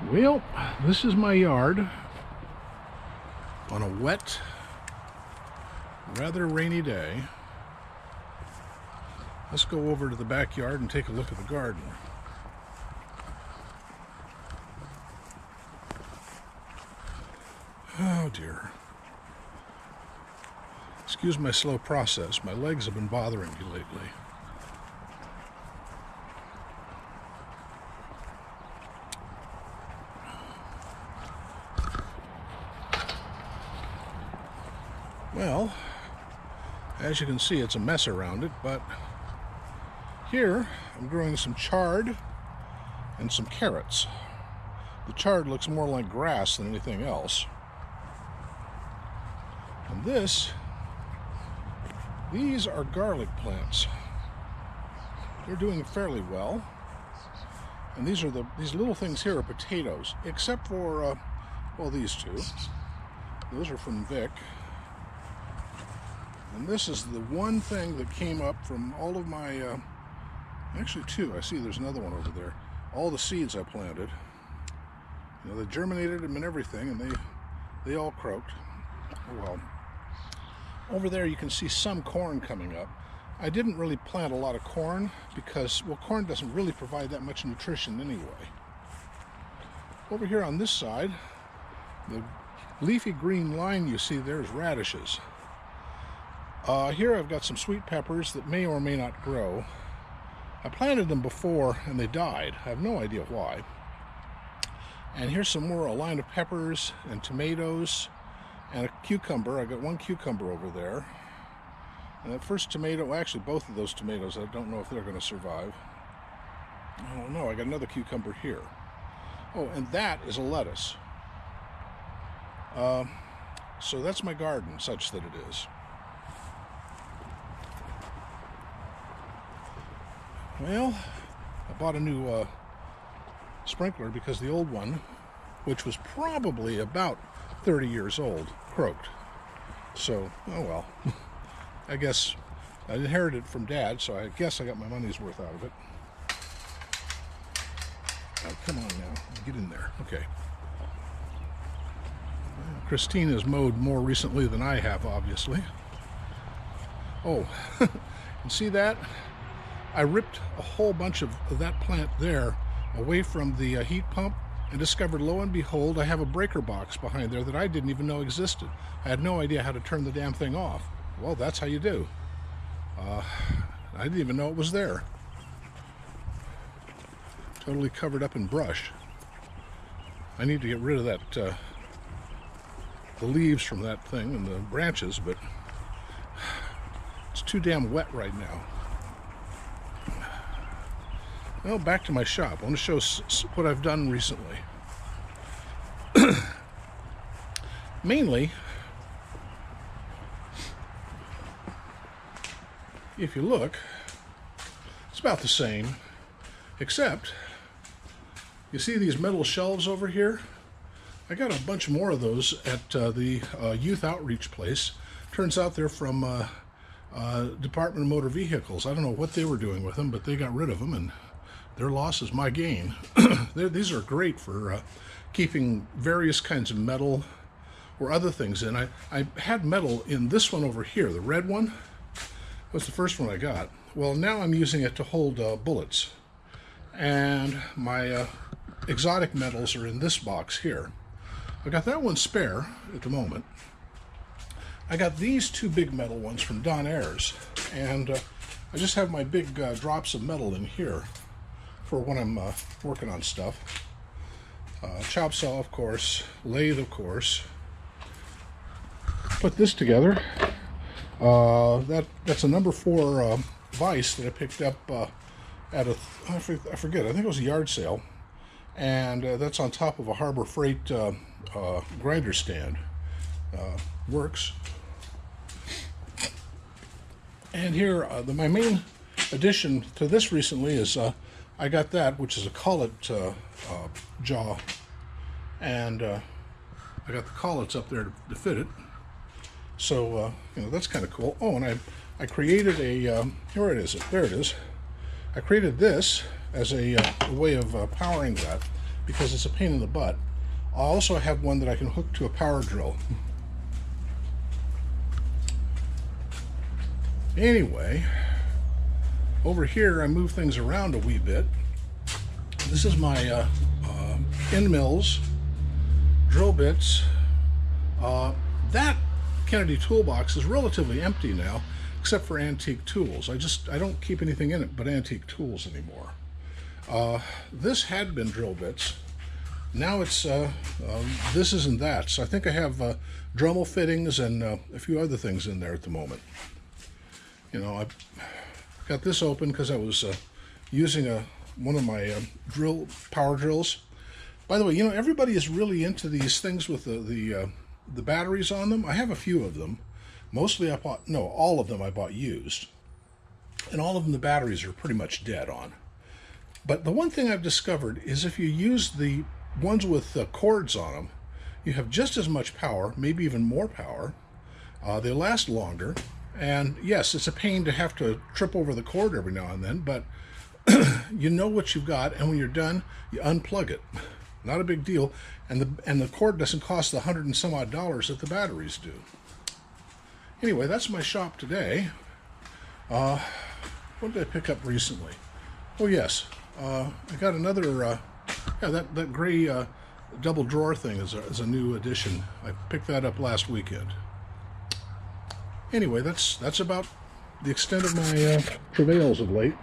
Well, this is my yard on a wet, rather rainy day. Let's go over to the backyard and take a look at the garden. Oh dear. Excuse my slow process. My legs have been bothering me lately. Well, as you can see, it's a mess around it, but here I'm growing some chard and some carrots. The chard looks more like grass than anything else. And these are garlic plants. They're doing fairly well. And these little things here are potatoes, except for, well, these two. Those are from Vic. And this is the one thing that came up from all of my, actually two. I see there's another one over there. All the seeds I planted. You know, they germinated them and everything, and they all croaked. Oh well. Over there you can see some corn coming up. I didn't really plant a lot of corn because, well, corn doesn't really provide that much nutrition anyway. Over here on this side, the leafy green line you see there is radishes. Here I've got some sweet peppers that may or may not grow. I planted them before and they died. I have no idea why. And here's some more, a line of peppers and tomatoes and a cucumber. I got one cucumber over there. And that first tomato, well, actually both of those tomatoes, I don't know if they're going to survive. Oh no, I got another cucumber here. Oh, and that is a lettuce. So that's my garden, such that it is. Well, I bought a new sprinkler because the old one, which was probably about 30 years old, croaked. So, oh well. I guess I inherited it from Dad, so I guess I got my money's worth out of it. Oh, come on now. Get in there. Okay. Christine has mowed more recently than I have, obviously. Oh, you see that? I ripped a whole bunch of that plant there away from the heat pump and discovered, lo and behold, I have a breaker box behind there that I didn't even know existed. I had no idea how to turn the damn thing off. Well, that's how you do. I didn't even know it was there. Totally covered up in brush. I need to get rid of that, the leaves from that thing and the branches, but it's too damn wet right now. Well, back to my shop. I want to show what I've done recently. Mainly, if you look, it's about the same, except you see these metal shelves over here? I got a bunch more of those at the youth outreach place. Turns out they're from Department of Motor Vehicles. I don't know what they were doing with them, but they got rid of them, and their loss is my gain. These are great for keeping various kinds of metal or other things in. I had metal in this one over here, the red one. Was the first one I got. Well, now I'm using it to hold bullets. And my exotic metals are in this box here. I got that one spare at the moment. I got these two big metal ones from Don Ayers. And I just have my big drops of metal in here for when I'm working on stuff. Chop saw, of course, lathe, of course. Put this together. That's a number 4 vise that I picked up at I forget, I think it was a yard sale. And that's on top of a Harbor Freight grinder stand. Works. And here, my main addition to this recently is I got that, which is a collet jaw, and I got the collets up there to fit it. So you know, that's kind of cool. Oh, and I created a here it is. There it is. I created this as a way of powering that. because it's a pain in the butt. I also have one that I can hook to a power drill. Anyway, over here I move things around a wee bit. This is my end mills, drill bits. That Kennedy toolbox is relatively empty now, except for antique tools. I don't keep anything in it but antique tools anymore. This had been drill bits. Now it's this isn't that. So I think I have Dremel fittings and a few other things in there at the moment. You know, I've got this open because I was using one of my power drills. By the way, you know, everybody is really into these things with the batteries on them. I have a few of them. Mostly all of them I bought used. And all of them the batteries are pretty much dead on. But the one thing I've discovered is if you use the ones with cords on them, you have just as much power, maybe even more power. They last longer. And yes, it's a pain to have to trip over the cord every now and then, but you know what you've got, and when you're done, you unplug it. Not a big deal, and the cord doesn't cost the $100 and some odd that the batteries do. Anyway, that's my shop today. What did I pick up recently? Oh yes, I got another. Yeah, that gray double drawer thing is a new addition. I picked that up last weekend. Anyway, that's about the extent of my travails of late.